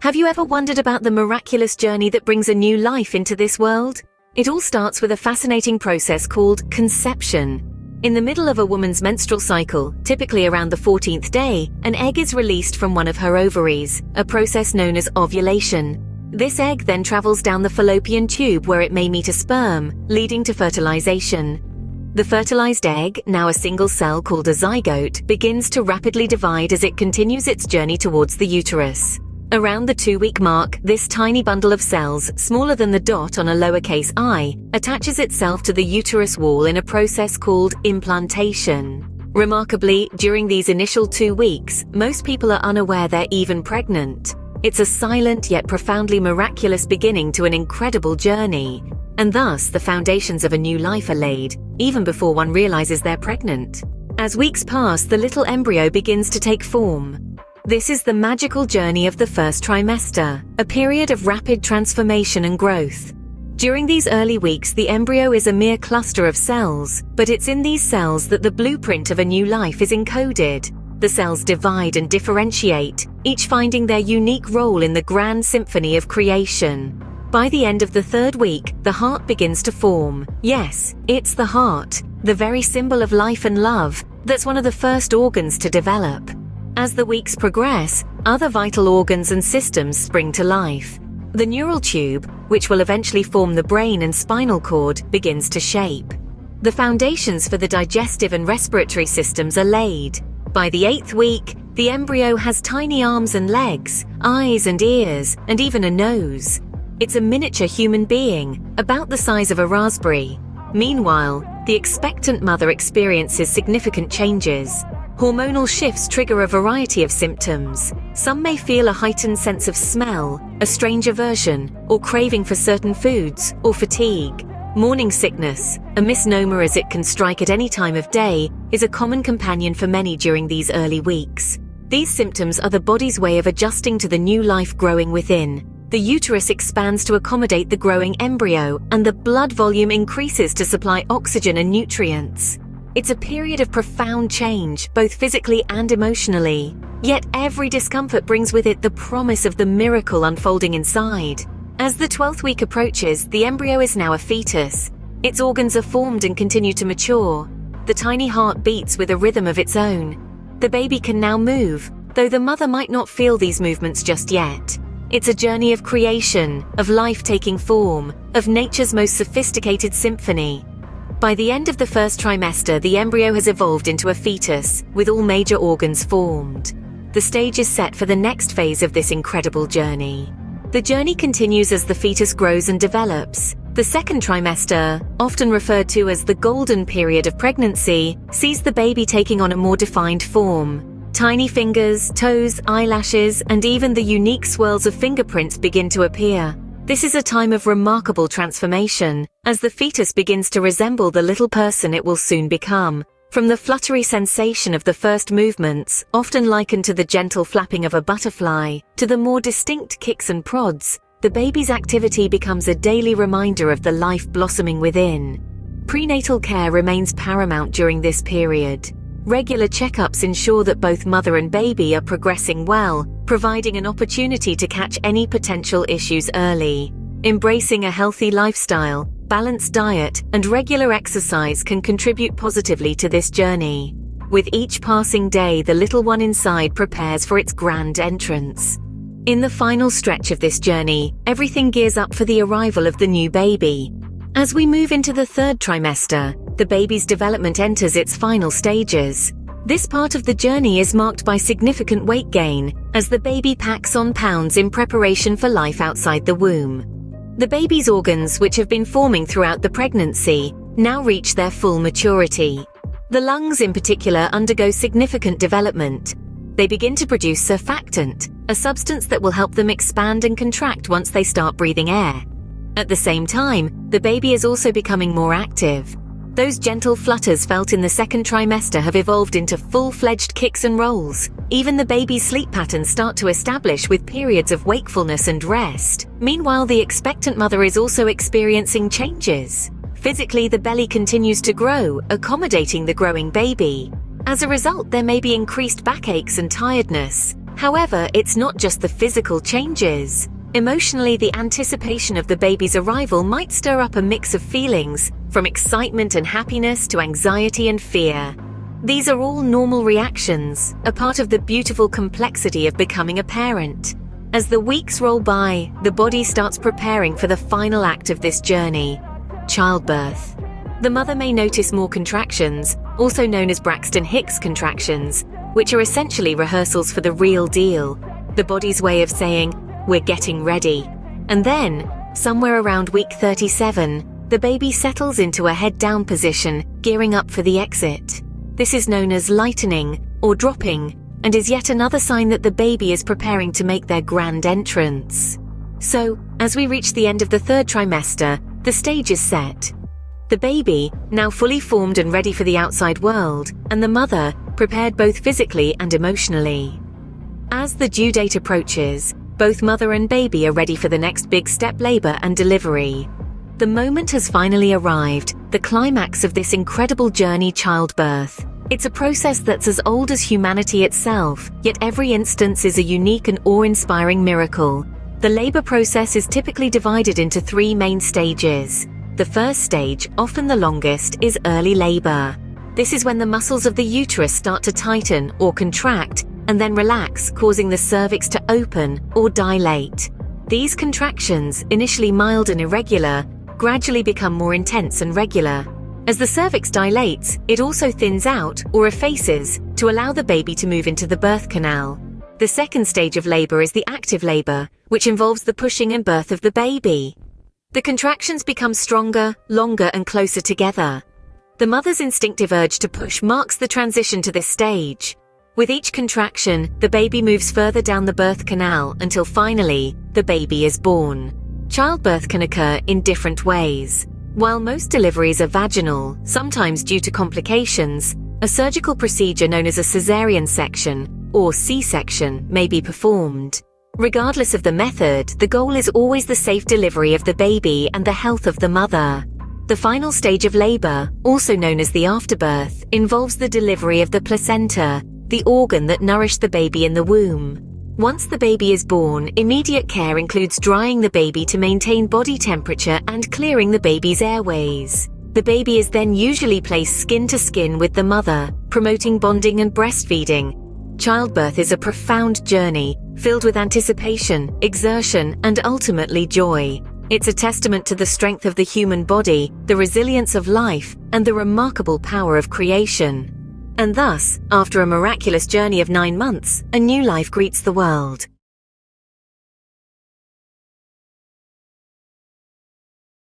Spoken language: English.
Have you ever wondered about the miraculous journey that brings a new life into this world? It all starts with a fascinating process called conception. In the middle of a woman's menstrual cycle, typically around the 14th day, an egg is released from one of her ovaries, a process known as ovulation. This egg then travels down the fallopian tube where it may meet a sperm, leading to fertilization. The fertilized egg, now a single cell called a zygote, begins to rapidly divide as it continues its journey towards the uterus. Around the 2-week mark, this tiny bundle of cells, smaller than the dot on a lowercase I, attaches itself to the uterus wall in a process called implantation. Remarkably, during these initial 2 weeks, most people are unaware they're even pregnant. It's a silent yet profoundly miraculous beginning to an incredible journey. And thus, the foundations of a new life are laid, even before one realizes they're pregnant. As weeks pass, the little embryo begins to take form. This is the magical journey of the first trimester, a period of rapid transformation and growth. During these early weeks, the embryo is a mere cluster of cells, but it's in these cells that the blueprint of a new life is encoded. The cells divide and differentiate, each finding their unique role in the grand symphony of creation. By the end of the 3rd week, the heart begins to form. Yes, it's the heart, the very symbol of life and love, that's one of the first organs to develop. As the weeks progress, other vital organs and systems spring to life. The neural tube, which will eventually form the brain and spinal cord, begins to shape. The foundations for the digestive and respiratory systems are laid. By the 8th week, the embryo has tiny arms and legs, eyes and ears, and even a nose. It's a miniature human being, about the size of a raspberry. Meanwhile, the expectant mother experiences significant changes. Hormonal shifts trigger a variety of symptoms. Some may feel a heightened sense of smell, a strange aversion, or craving for certain foods, or fatigue. Morning sickness, a misnomer as it can strike at any time of day, is a common companion for many during these early weeks. These symptoms are the body's way of adjusting to the new life growing within. The uterus expands to accommodate the growing embryo, and the blood volume increases to supply oxygen and nutrients. It's a period of profound change, both physically and emotionally. Yet every discomfort brings with it the promise of the miracle unfolding inside. As the 12th week approaches, the embryo is now a fetus. Its organs are formed and continue to mature. The tiny heart beats with a rhythm of its own. The baby can now move, though the mother might not feel these movements just yet. It's a journey of creation, of life taking form, of nature's most sophisticated symphony. By the end of the 1st trimester, the embryo has evolved into a fetus, with all major organs formed. The stage is set for the next phase of this incredible journey. The journey continues as the fetus grows and develops. The 2nd trimester, often referred to as the golden period of pregnancy, sees the baby taking on a more defined form. Tiny fingers, toes, eyelashes, and even the unique swirls of fingerprints begin to appear. This is a time of remarkable transformation, as the fetus begins to resemble the little person it will soon become. From the fluttery sensation of the first movements, often likened to the gentle flapping of a butterfly, to the more distinct kicks and prods, the baby's activity becomes a daily reminder of the life blossoming within. Prenatal care remains paramount during this period. Regular checkups ensure that both mother and baby are progressing well, providing an opportunity to catch any potential issues early. Embracing a healthy lifestyle, balanced diet, and regular exercise can contribute positively to this journey. With each passing day, the little one inside prepares for its grand entrance. In the final stretch of this journey, everything gears up for the arrival of the new baby. As we move into the 3rd trimester, the baby's development enters its final stages. This part of the journey is marked by significant weight gain, as the baby packs on pounds in preparation for life outside the womb. The baby's organs, which have been forming throughout the pregnancy, now reach their full maturity. The lungs in particular undergo significant development. They begin to produce surfactant, a substance that will help them expand and contract once they start breathing air. At the same time, the baby is also becoming more active. Those gentle flutters felt in the 2nd trimester have evolved into full-fledged kicks and rolls. Even the baby's sleep patterns start to establish with periods of wakefulness and rest. Meanwhile, the expectant mother is also experiencing changes. Physically, the belly continues to grow, accommodating the growing baby. As a result, there may be increased backaches and tiredness. However, it's not just the physical changes. Emotionally, the anticipation of the baby's arrival might stir up a mix of feelings, from excitement and happiness to anxiety and fear. These are all normal reactions, a part of the beautiful complexity of becoming a parent. As the weeks roll by, the body starts preparing for the final act of this journey, childbirth. The mother may notice more contractions, also known as Braxton Hicks contractions, which are essentially rehearsals for the real deal, the body's way of saying, "We're getting ready." And then, somewhere around week 37, the baby settles into a head-down position, gearing up for the exit. This is known as lightening or dropping, and is yet another sign that the baby is preparing to make their grand entrance. So, as we reach the end of the 3rd trimester, the stage is set. The baby, now fully formed and ready for the outside world, and the mother, prepared both physically and emotionally. As the due date approaches, both mother and baby are ready for the next big step, labor and delivery. The moment has finally arrived, the climax of this incredible journey, childbirth. It's a process that's as old as humanity itself, yet every instance is a unique and awe-inspiring miracle. The labor process is typically divided into 3 main stages. The first stage, often the longest, is early labor. This is when the muscles of the uterus start to tighten or contract and then relax, causing the cervix to open or dilate. These contractions, initially mild and irregular, gradually become more intense and regular. As the cervix dilates, it also thins out or effaces to allow the baby to move into the birth canal. The second stage of labor is the active labor, which involves the pushing and birth of the baby. The contractions become stronger, longer, and closer together. The mother's instinctive urge to push marks the transition to this stage. With each contraction, the baby moves further down the birth canal until finally, the baby is born. Childbirth can occur in different ways. While most deliveries are vaginal, sometimes due to complications, a surgical procedure known as a cesarean section, or C-section, may be performed. Regardless of the method, the goal is always the safe delivery of the baby and the health of the mother. The final stage of labor, also known as the afterbirth, involves the delivery of the placenta, the organ that nourished the baby in the womb. Once the baby is born, immediate care includes drying the baby to maintain body temperature and clearing the baby's airways. The baby is then usually placed skin to skin with the mother, promoting bonding and breastfeeding. Childbirth is a profound journey, filled with anticipation, exertion, and ultimately joy. It's a testament to the strength of the human body, the resilience of life, and the remarkable power of creation. And thus, after a miraculous journey of 9 months, a new life greets the world.